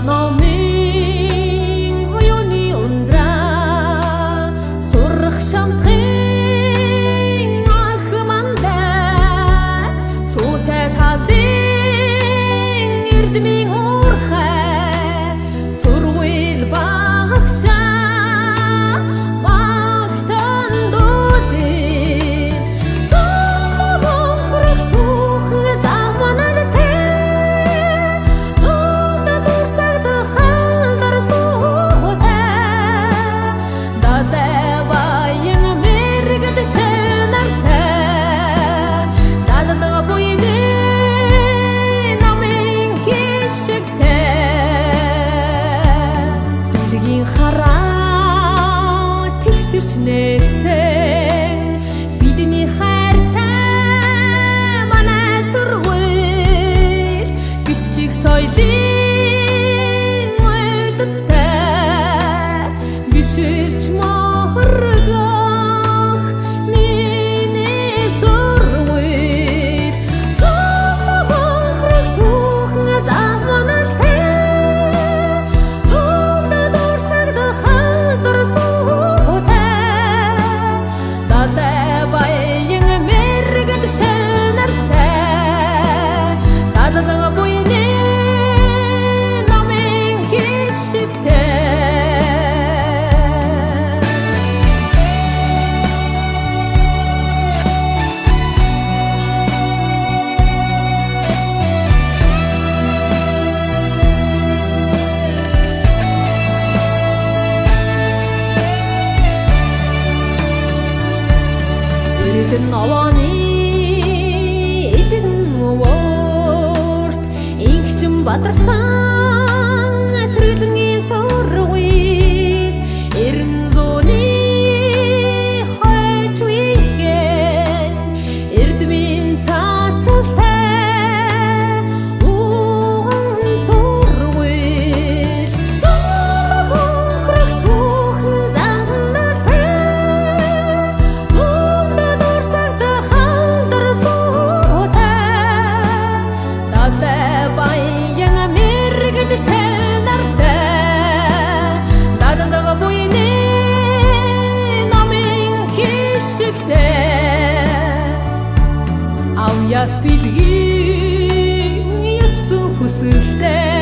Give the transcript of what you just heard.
Номын оюуны ундраа сурах шамхын ахмандаа суутай талын эрдмийн уурхай сургуйл багшаа магтан дуулын зовлонхрох түүхэн заманад бидний хайртай манай сургууль бичиг соёлын үдстэй биширч моргох миний сургууль гомгох түүхэн заманалтай төвдө дурсагд халдвар Новооны элэгэн уурт инхчин бадарсан эсрэлгийн сургууль эрен зууны хойч үеийн эрдмийн цацалтай уган сургууль зовлонхрох түүхэн замналтай Авьяас билгийн ёсон хүсэлтэй